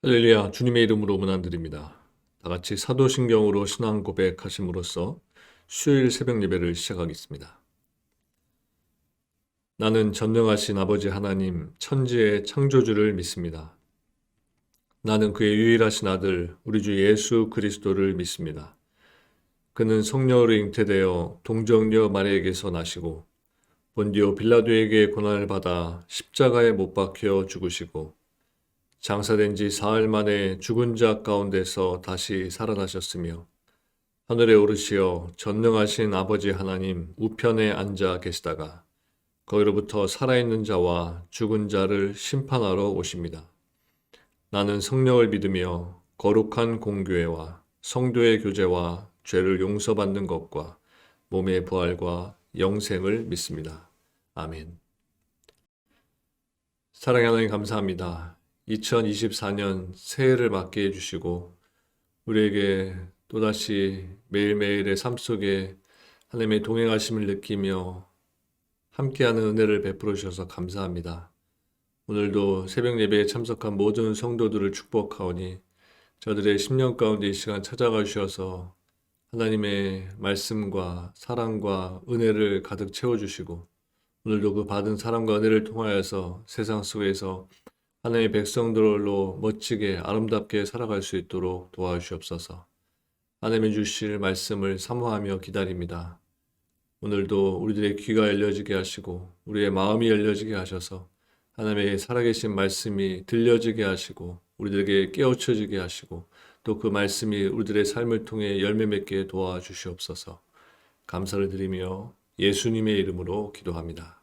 할렐루야, 주님의 이름으로 문안드립니다. 다 같이 사도신경으로 신앙 고백하심으로써 수요일 새벽 예배를 시작하겠습니다. 나는 전능하신 아버지 하나님, 천지의 창조주를 믿습니다. 나는 그의 유일하신 아들, 우리 주 예수 그리스도를 믿습니다. 그는 성령으로 잉태되어 동정녀 마리아에게서 나시고 본디오 빌라도에게 고난을 받아 십자가에 못 박혀 죽으시고 장사된 지 사흘 만에 죽은 자 가운데서 다시 살아나셨으며 하늘에 오르시어 전능하신 아버지 하나님 우편에 앉아 계시다가 거기로부터 살아있는 자와 죽은 자를 심판하러 오십니다. 나는 성령을 믿으며 거룩한 공교회와 성도의 교제와 죄를 용서받는 것과 몸의 부활과 영생을 믿습니다. 아멘. 사랑하는 하나님 감사합니다. 2024년 새해를 맞게 해주시고 우리에게 또다시 매일매일의 삶 속에 하나님의 동행하심을 느끼며 함께하는 은혜를 베풀어 주셔서 감사합니다. 오늘도 새벽 예배에 참석한 모든 성도들을 축복하오니 저들의 심령 가운데 이 시간 찾아가 주셔서 하나님의 말씀과 사랑과 은혜를 가득 채워주시고 오늘도 그 받은 사랑과 은혜를 통하여서 세상 속에서 하나님의 백성들로 멋지게 아름답게 살아갈 수 있도록 도와주시옵소서. 하나님의 주실 말씀을 사모하며 기다립니다. 오늘도 우리들의 귀가 열려지게 하시고 우리의 마음이 열려지게 하셔서 하나님의 살아계신 말씀이 들려지게 하시고 우리들에게 깨우쳐지게 하시고 또 그 말씀이 우리들의 삶을 통해 열매 맺게 도와주시옵소서. 감사를 드리며 예수님의 이름으로 기도합니다.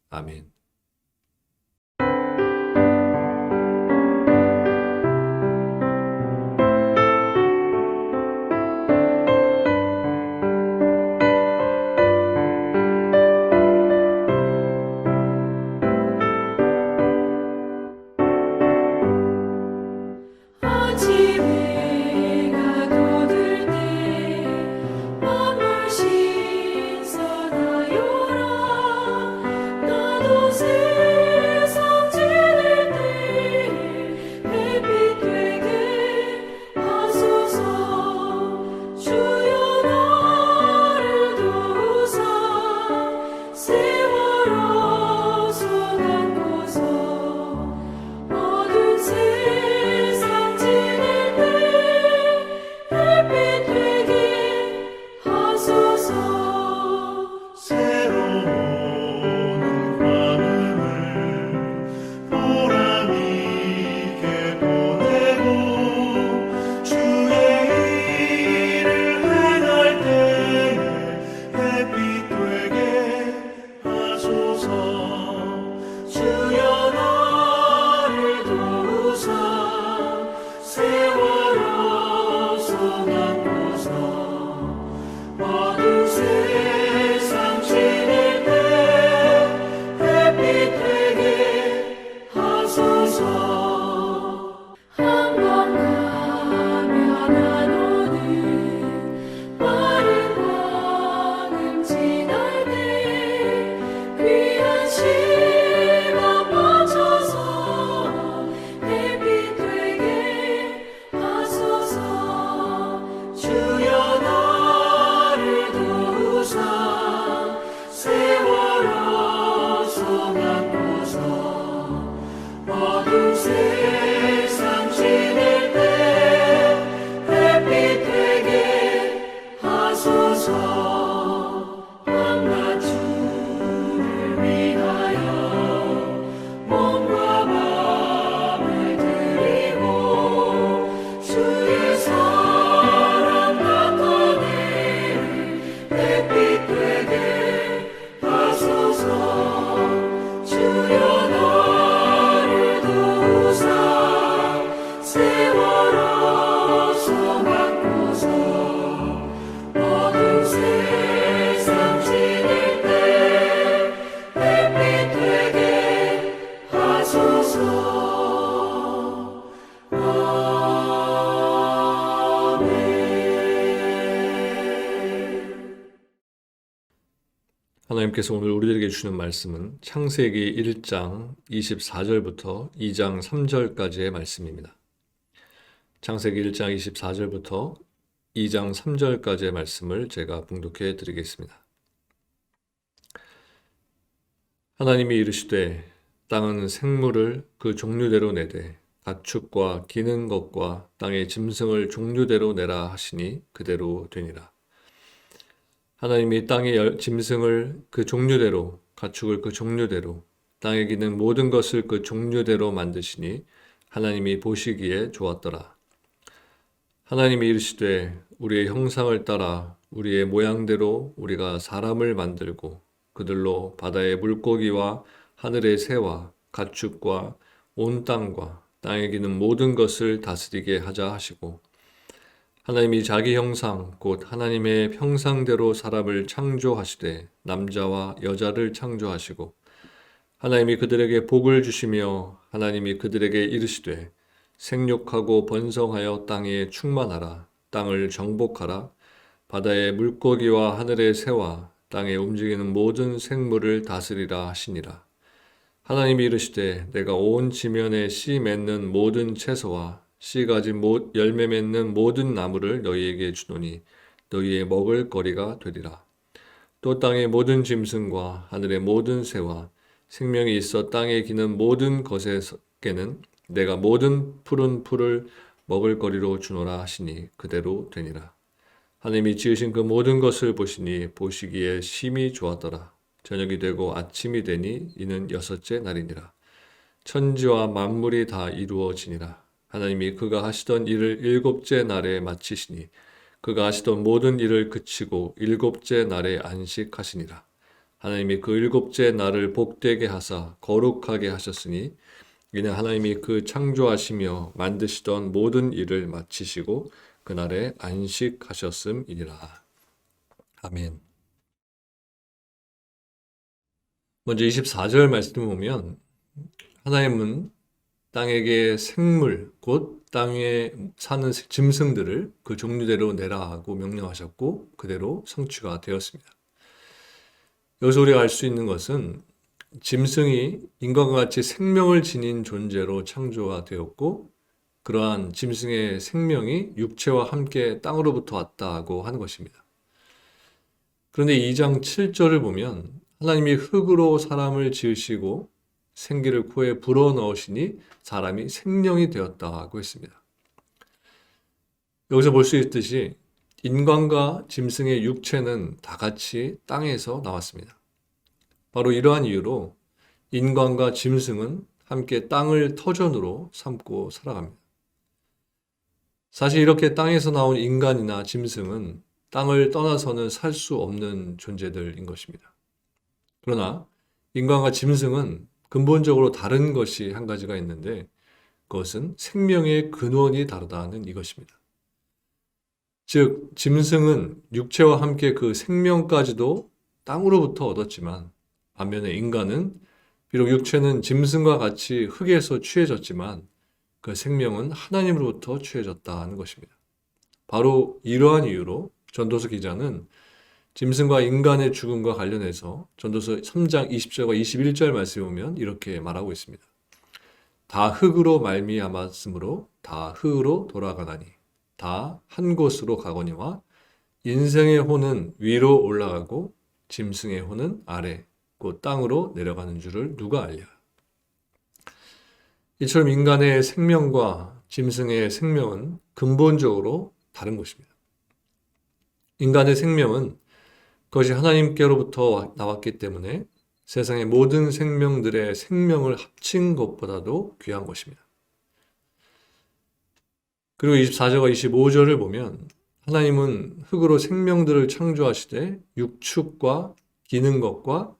아멘. 하나님께서 오늘 우리들에게 주시는 말씀은 창세기 1장 24절부터 2장 3절까지의 말씀입니다. 창세기 1장 24절부터 2장 3절까지의 말씀을 제가 봉독해 드리겠습니다. 하나님이 이르시되 땅은 생물을 그 종류대로 내되 가축과 기는 것과 땅의 짐승을 종류대로 내라 하시니 그대로 되니라. 하나님이 땅의 짐승을 그 종류대로, 가축을 그 종류대로, 땅에 기는 모든 것을 그 종류대로 만드시니 하나님이 보시기에 좋았더라. 하나님이 이르시되 우리의 형상을 따라 우리의 모양대로 우리가 사람을 만들고 그들로 바다의 물고기와 하늘의 새와 가축과 온 땅과 땅에 기는 모든 것을 다스리게 하자 하시고, 하나님이 자기 형상 곧 하나님의 형상대로 사람을 창조하시되 남자와 여자를 창조하시고, 하나님이 그들에게 복을 주시며 하나님이 그들에게 이르시되 생육하고 번성하여 땅에 충만하라. 땅을 정복하라. 바다의 물고기와 하늘의 새와 땅에 움직이는 모든 생물을 다스리라 하시니라. 하나님이 이르시되 내가 온 지면에 씨 맺는 모든 채소와 씨 가진 열매 맺는 모든 나무를 너희에게 주노니 너희의 먹을 거리가 되리라. 또 땅의 모든 짐승과 하늘의 모든 새와 생명이 있어 땅에 기는 모든 것에게는 내가 모든 푸른 풀을 먹을 거리로 주노라 하시니 그대로 되니라. 하나님이 지으신 그 모든 것을 보시니 보시기에 심히 좋았더라. 저녁이 되고 아침이 되니 이는 여섯째 날이니라. 천지와 만물이 다 이루어지니라. 하나님이 그가 하시던 일을 일곱째 날에 마치시니 그가 하시던 모든 일을 그치고 일곱째 날에 안식하시니라. 하나님이 그 일곱째 날을 복되게 하사 거룩하게 하셨으니 이는 하나님이 그 창조하시며 만드시던 모든 일을 마치시고 그날에 안식하셨음이니라. 아멘. 먼저 24절 말씀을 보면 하나님은 땅에게 생물, 곧 땅에 사는 짐승들을 그 종류대로 내라 하고 명령하셨고 그대로 성취가 되었습니다. 여기서 우리가 알 수 있는 것은 짐승이 인간과 같이 생명을 지닌 존재로 창조가 되었고 그러한 짐승의 생명이 육체와 함께 땅으로부터 왔다고 하는 것입니다. 그런데 2장 7절을 보면 하나님이 흙으로 사람을 지으시고 생기를 코에 불어넣으시니 사람이 생명이 되었다고 했습니다. 여기서 볼 수 있듯이 인간과 짐승의 육체는 다 같이 땅에서 나왔습니다. 바로 이러한 이유로 인간과 짐승은 함께 땅을 터전으로 삼고 살아갑니다. 사실 이렇게 땅에서 나온 인간이나 짐승은 땅을 떠나서는 살 수 없는 존재들인 것입니다. 그러나 인간과 짐승은 근본적으로 다른 것이 한 가지가 있는데 그것은 생명의 근원이 다르다는 이것입니다. 즉 짐승은 육체와 함께 그 생명까지도 땅으로부터 얻었지만 반면에 인간은 비록 육체는 짐승과 같이 흙에서 취해졌지만 그 생명은 하나님으로부터 취해졌다는 것입니다. 바로 이러한 이유로 전도서 기자는 짐승과 인간의 죽음과 관련해서 전도서 3장 20절과 21절 말씀에 보면 이렇게 말하고 있습니다. 다 흙으로 말미암았으므로 다 흙으로 돌아가나니 다 한 곳으로 가거니와 인생의 혼은 위로 올라가고 짐승의 혼은 아래 곧 땅으로 내려가는 줄을 누가 알랴. 이처럼 인간의 생명과 짐승의 생명은 근본적으로 다른 것입니다. 인간의 생명은 그것이 하나님께로부터 나왔기 때문에 세상의 모든 생명들의 생명을 합친 것보다도 귀한 것입니다. 그리고 24절과 25절을 보면 하나님은 흙으로 생명들을 창조하시되 육축과 기는 것과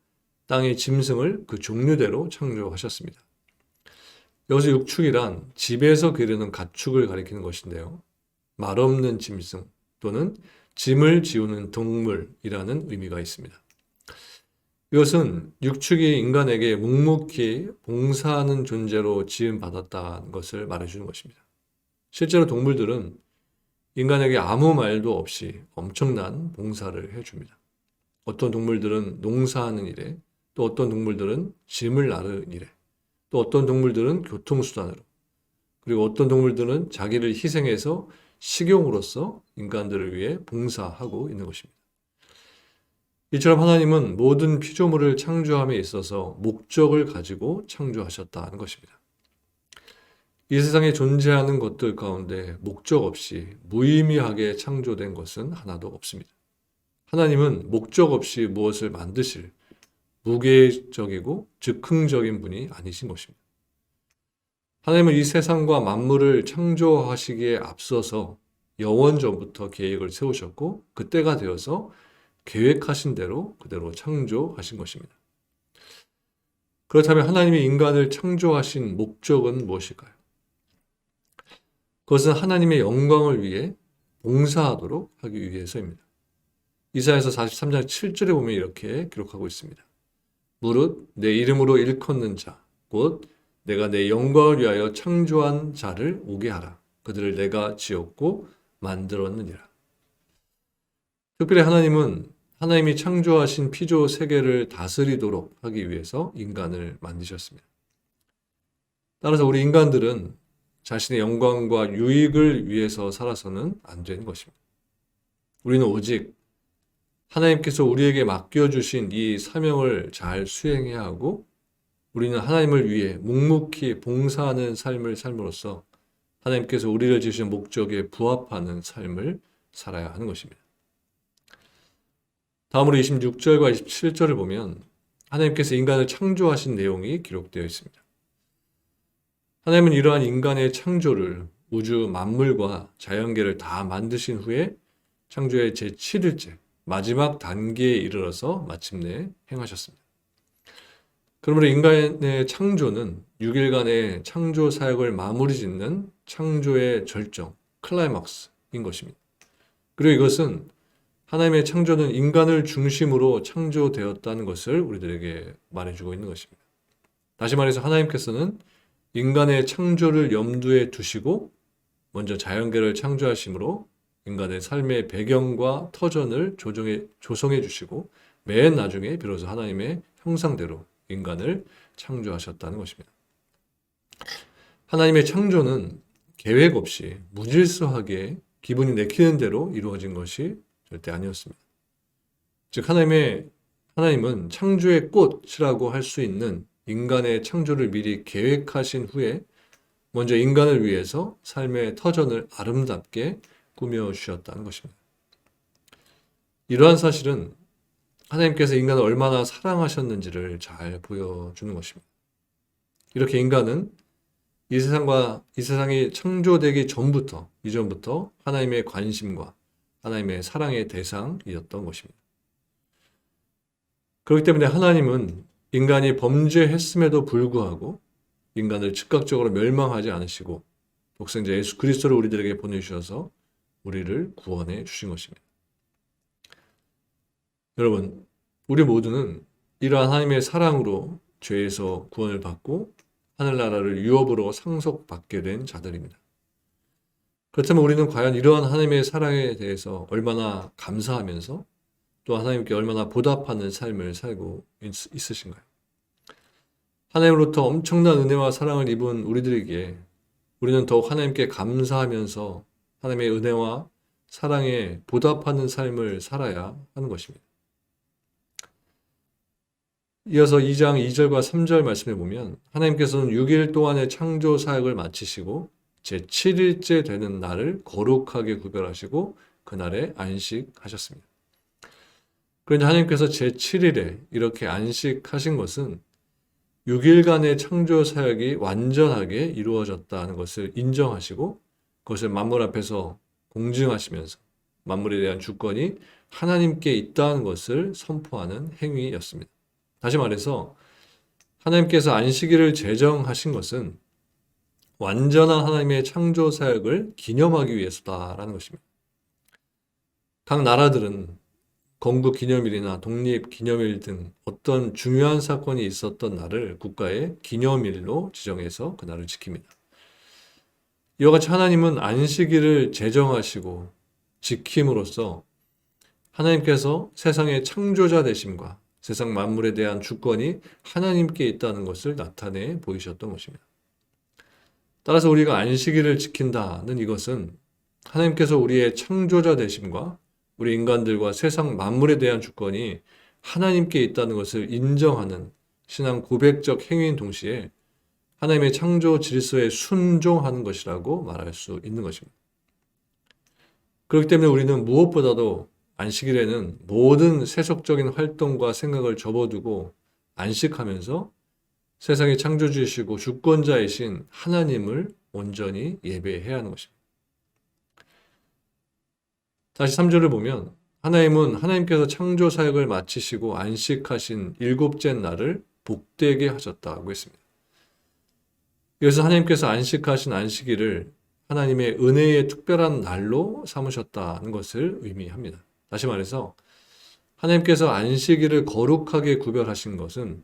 땅의 짐승을 그 종류대로 창조하셨습니다. 여기서 육축이란 집에서 기르는 가축을 가리키는 것인데요. 말없는 짐승 또는 짐을 지우는 동물이라는 의미가 있습니다. 이것은 육축이 인간에게 묵묵히 봉사하는 존재로 지음받았다는 것을 말해주는 것입니다. 실제로 동물들은 인간에게 아무 말도 없이 엄청난 봉사를 해줍니다. 어떤 동물들은 농사하는 일에, 또 어떤 동물들은 짐을 나르는 일에, 또 어떤 동물들은 교통수단으로, 그리고 어떤 동물들은 자기를 희생해서 식용으로서 인간들을 위해 봉사하고 있는 것입니다. 이처럼 하나님은 모든 피조물을 창조함에 있어서 목적을 가지고 창조하셨다는 것입니다. 이 세상에 존재하는 것들 가운데 목적 없이 무의미하게 창조된 것은 하나도 없습니다. 하나님은 목적 없이 무엇을 만드실 무계획적이고 즉흥적인 분이 아니신 것입니다. 하나님은 이 세상과 만물을 창조하시기에 앞서서 영원 전부터 계획을 세우셨고 그때가 되어서 계획하신 대로 그대로 창조하신 것입니다. 그렇다면 하나님이 인간을 창조하신 목적은 무엇일까요? 그것은 하나님의 영광을 위해 봉사하도록 하기 위해서입니다. 이사야서 43장 7절에 보면 이렇게 기록하고 있습니다. 무릇 내 이름으로 일컫는 자, 곧 내가 내 영광을 위하여 창조한 자를 오게 하라. 그들을 내가 지었고 만들었느니라. 특별히 하나님은 하나님이 창조하신 피조 세계를 다스리도록 하기 위해서 인간을 만드셨습니다. 따라서 우리 인간들은 자신의 영광과 유익을 위해서 살아서는 안 되는 것입니다. 우리는 오직 하나님께서 우리에게 맡겨주신 이 사명을 잘 수행해야 하고 우리는 하나님을 위해 묵묵히 봉사하는 삶을 삶으로써 하나님께서 우리를 지으신 목적에 부합하는 삶을 살아야 하는 것입니다. 다음으로 26절과 27절을 보면 하나님께서 인간을 창조하신 내용이 기록되어 있습니다. 하나님은 이러한 인간의 창조를 우주 만물과 자연계를 다 만드신 후에 창조의 제7일째 마지막 단계에 이르러서 마침내 행하셨습니다. 그러므로 인간의 창조는 6일간의 창조 사역을 마무리 짓는 창조의 절정, 클라이막스인 것입니다. 그리고 이것은 하나님의 창조는 인간을 중심으로 창조되었다는 것을 우리들에게 말해주고 있는 것입니다. 다시 말해서 하나님께서는 인간의 창조를 염두에 두시고 먼저 자연계를 창조하심으로 인간의 삶의 배경과 터전을 조성해 주시고 맨 나중에 비로소 하나님의 형상대로 인간을 창조하셨다는 것입니다. 하나님의 창조는 계획 없이 무질서하게 기분이 내키는 대로 이루어진 것이 절대 아니었습니다. 즉 하나님은 창조의 꽃이라고 할 수 있는 인간의 창조를 미리 계획하신 후에 먼저 인간을 위해서 삶의 터전을 아름답게 꾸며주셨다는 것입니다. 이러한 사실은 하나님께서 인간을 얼마나 사랑하셨는지를 잘 보여주는 것입니다. 이렇게 인간은 이 세상이 창조되기 이전부터 하나님의 관심과 하나님의 사랑의 대상이었던 것입니다. 그렇기 때문에 하나님은 인간이 범죄했음에도 불구하고 인간을 즉각적으로 멸망하지 않으시고 독생자 예수 그리스도를 우리들에게 보내주셔서 우리를 구원해 주신 것입니다. 여러분, 우리 모두는 이러한 하나님의 사랑으로 죄에서 구원을 받고 하늘나라를 유업으로 상속받게 된 자들입니다. 그렇다면 우리는 과연 이러한 하나님의 사랑에 대해서 얼마나 감사하면서 또 하나님께 얼마나 보답하는 삶을 살고 있으신가요? 하나님으로부터 엄청난 은혜와 사랑을 입은 우리들에게 우리는 더욱 하나님께 감사하면서 하나님의 은혜와 사랑에 보답하는 삶을 살아야 하는 것입니다. 이어서 2장 2절과 3절 말씀해 보면 하나님께서는 6일 동안의 창조 사역을 마치시고 제7일째 되는 날을 거룩하게 구별하시고 그날에 안식하셨습니다. 그런데 하나님께서 제7일에 이렇게 안식하신 것은 6일간의 창조 사역이 완전하게 이루어졌다는 것을 인정하시고 그것을 만물 앞에서 공증하시면서 만물에 대한 주권이 하나님께 있다는 것을 선포하는 행위였습니다. 다시 말해서 하나님께서 안식일을 제정하신 것은 완전한 하나님의 창조 사역을 기념하기 위해서다라는 것입니다. 각 나라들은 건국 기념일이나 독립 기념일 등 어떤 중요한 사건이 있었던 날을 국가의 기념일로 지정해서 그 날을 지킵니다. 이와 같이 하나님은 안식일을 제정하시고 지킴으로써 하나님께서 세상의 창조자 되심과 세상 만물에 대한 주권이 하나님께 있다는 것을 나타내 보이셨던 것입니다. 따라서 우리가 안식일을 지킨다는 이것은 하나님께서 우리의 창조자 되심과 우리 인간들과 세상 만물에 대한 주권이 하나님께 있다는 것을 인정하는 신앙 고백적 행위인 동시에 하나님의 창조 질서에 순종하는 것이라고 말할 수 있는 것입니다. 그렇기 때문에 우리는 무엇보다도 안식일에는 모든 세속적인 활동과 생각을 접어두고 안식하면서 세상의 창조주이시고 주권자이신 하나님을 온전히 예배해야 하는 것입니다. 다시 3절을 보면 하나님께서 창조 사역을 마치시고 안식하신 일곱째 날을 복되게 하셨다고 했습니다. 그래서 하나님께서 안식하신 안식일을 하나님의 은혜의 특별한 날로 삼으셨다는 것을 의미합니다. 다시 말해서 하나님께서 안식일을 거룩하게 구별하신 것은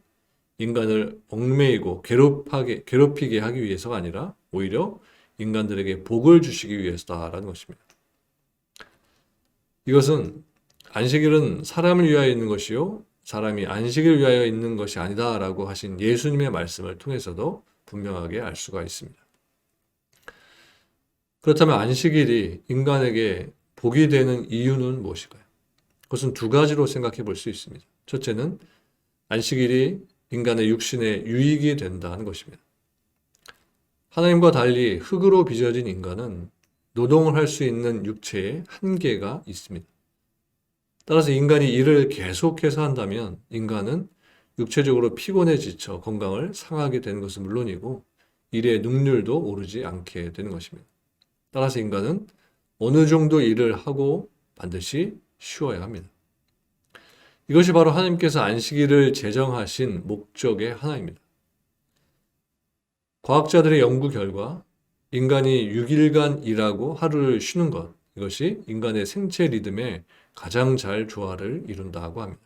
인간을 얽매이고 괴롭히게 하기 위해서가 아니라 오히려 인간들에게 복을 주시기 위해서다라는 것입니다. 이것은 안식일은 사람을 위하여 있는 것이요 사람이 안식을 위하여 있는 것이 아니다라고 하신 예수님의 말씀을 통해서도 분명하게 알 수가 있습니다. 그렇다면 안식일이 인간에게 복이 되는 이유는 무엇일까요? 그것은 두 가지로 생각해 볼 수 있습니다. 첫째는 안식일이 인간의 육신에 유익이 된다는 것입니다. 하나님과 달리 흙으로 빚어진 인간은 노동을 할 수 있는 육체에 한계가 있습니다. 따라서 인간이 일을 계속해서 한다면 인간은 육체적으로 피곤해 지쳐 건강을 상하게 되는 것은 물론이고 일의 능률도 오르지 않게 되는 것입니다. 따라서 인간은 어느 정도 일을 하고 반드시 쉬어야 합니다. 이것이 바로 하나님께서 안식일을 제정하신 목적의 하나입니다. 과학자들의 연구 결과 인간이 6일간 일하고 하루를 쉬는 것, 이것이 인간의 생체 리듬에 가장 잘 조화를 이룬다고 합니다.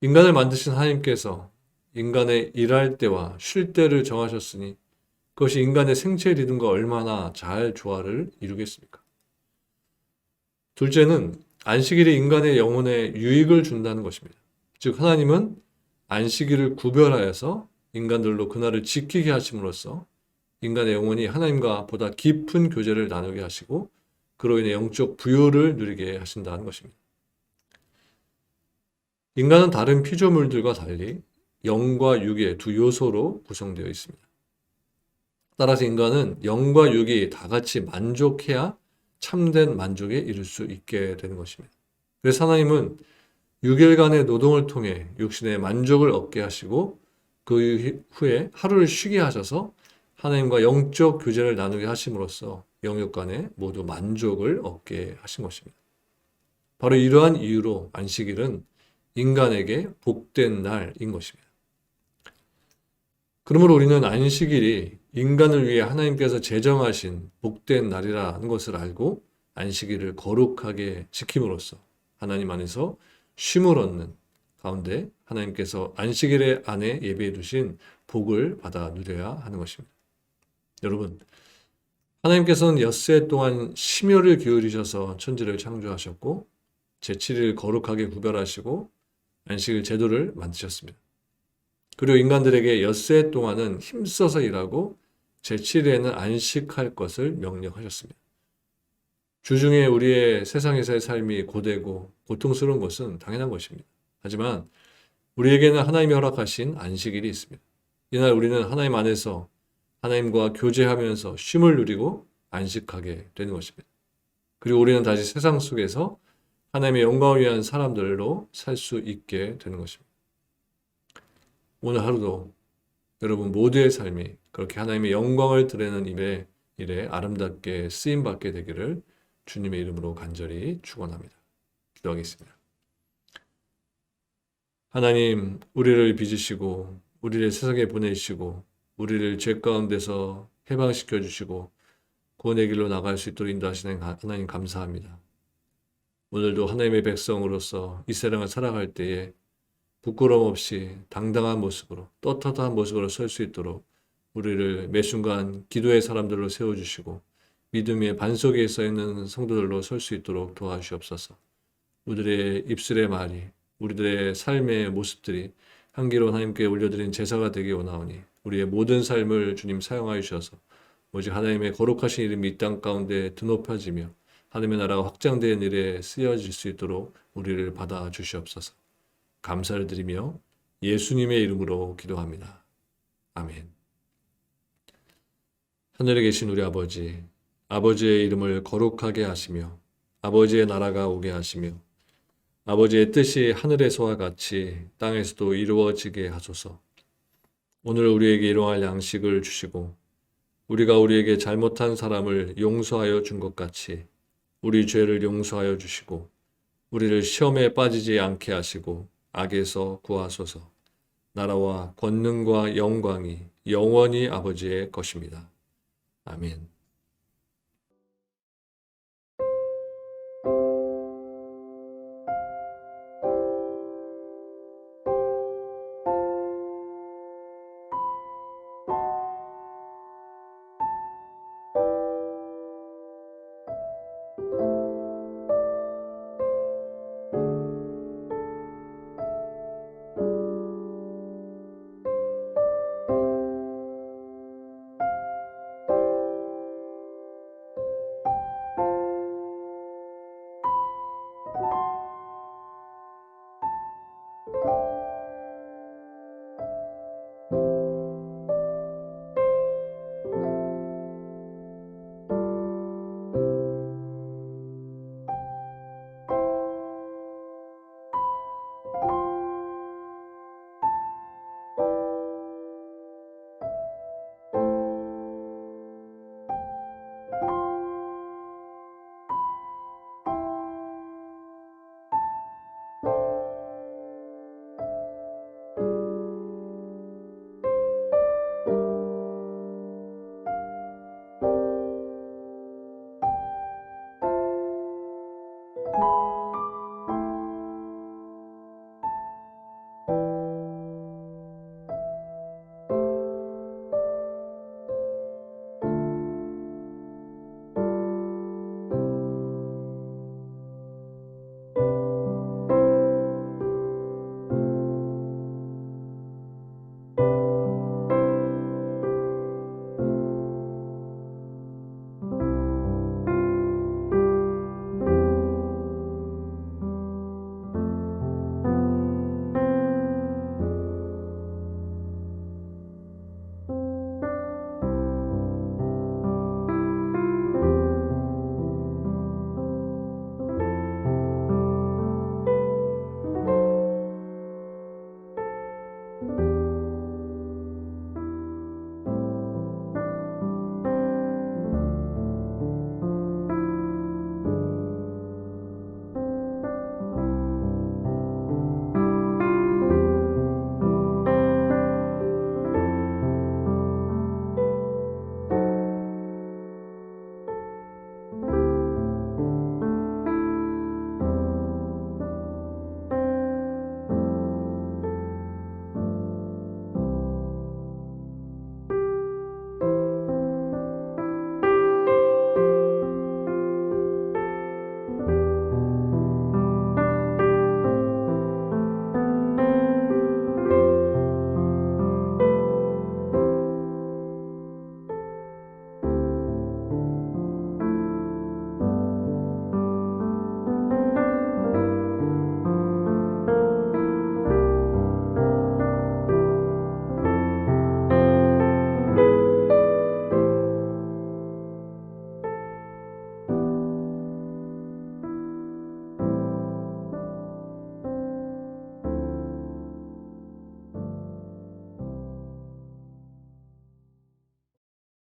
인간을 만드신 하나님께서 인간의 일할 때와 쉴 때를 정하셨으니 그것이 인간의 생체 리듬과 얼마나 잘 조화를 이루겠습니까? 둘째는 안식일이 인간의 영혼에 유익을 준다는 것입니다. 즉 하나님은 안식일을 구별하여서 인간들로 그날을 지키게 하심으로써 인간의 영혼이 하나님과 보다 깊은 교제를 나누게 하시고 그로 인해 영적 부요를 누리게 하신다는 것입니다. 인간은 다른 피조물들과 달리 영과 육의 두 요소로 구성되어 있습니다. 따라서 인간은 영과 육이 다 같이 만족해야 참된 만족에 이를 수 있게 되는 것입니다. 그래서 하나님은 6일간의 노동을 통해 육신의 만족을 얻게 하시고 그 후에 하루를 쉬게 하셔서 하나님과 영적 교제를 나누게 하심으로써 영육 간에 모두 만족을 얻게 하신 것입니다. 바로 이러한 이유로 안식일은 인간에게 복된 날인 것입니다. 그러므로 우리는 안식일이 인간을 위해 하나님께서 제정하신 복된 날이라는 것을 알고 안식일을 거룩하게 지킴으로써 하나님 안에서 쉼을 얻는 가운데 하나님께서 안식일 안에 예배해 두신 복을 받아 누려야 하는 것입니다. 여러분, 하나님께서는 엿새 동안 심혈을 기울이셔서 천지를 창조하셨고 제7일 거룩하게 구별하시고 안식일 제도를 만드셨습니다. 그리고 인간들에게 엿새 동안은 힘써서 일하고 제7일에는 안식할 것을 명령하셨습니다. 주중에 우리의 세상에서의 삶이 고되고 고통스러운 것은 당연한 것입니다. 하지만 우리에게는 하나님이 허락하신 안식일이 있습니다. 이날 우리는 하나님 안에서 하나님과 교제하면서 쉼을 누리고 안식하게 되는 것입니다. 그리고 우리는 다시 세상 속에서 하나님의 영광을 위한 사람들로 살 수 있게 되는 것입니다. 오늘 하루도 여러분 모두의 삶이 그렇게 하나님의 영광을 드리는 일에 아름답게 쓰임받게 되기를 주님의 이름으로 간절히 축원합니다. 기도하겠습니다. 하나님, 우리를 빚으시고 우리를 세상에 보내시고 우리를 죄 가운데서 해방시켜 주시고 구원의 길로 나갈 수 있도록 인도하시는 하나님 감사합니다. 오늘도 하나님의 백성으로서 이 세상을 살아갈 때에 부끄러움 없이 당당한 모습으로 떳떳한 모습으로 설 수 있도록 우리를 매 순간 기도의 사람들로 세워주시고 믿음의 반석에 쌓여있는 성도들로 설 수 있도록 도와주시옵소서. 우리들의 입술의 말이 우리들의 삶의 모습들이 향기로운 하나님께 올려드린 제사가 되기 원하오니 우리의 모든 삶을 주님 사용하여 주셔서 오직 하나님의 거룩하신 이름이 이 땅 가운데 드높여지며 하나님의 나라가 확장되는 일에 쓰여질 수 있도록 우리를 받아 주시옵소서. 감사를 드리며 예수님의 이름으로 기도합니다. 아멘. 하늘에 계신 우리 아버지, 아버지의 이름을 거룩하게 하시며 아버지의 나라가 오게 하시며 아버지의 뜻이 하늘에서와 같이 땅에서도 이루어지게 하소서. 오늘 우리에게 일용할 양식을 주시고 우리가 우리에게 잘못한 사람을 용서하여 준 것 같이 우리 죄를 용서하여 주시고 우리를 시험에 빠지지 않게 하시고 악에서 구하소서. 나라와 권능과 영광이 영원히 아버지의 것입니다. 아멘.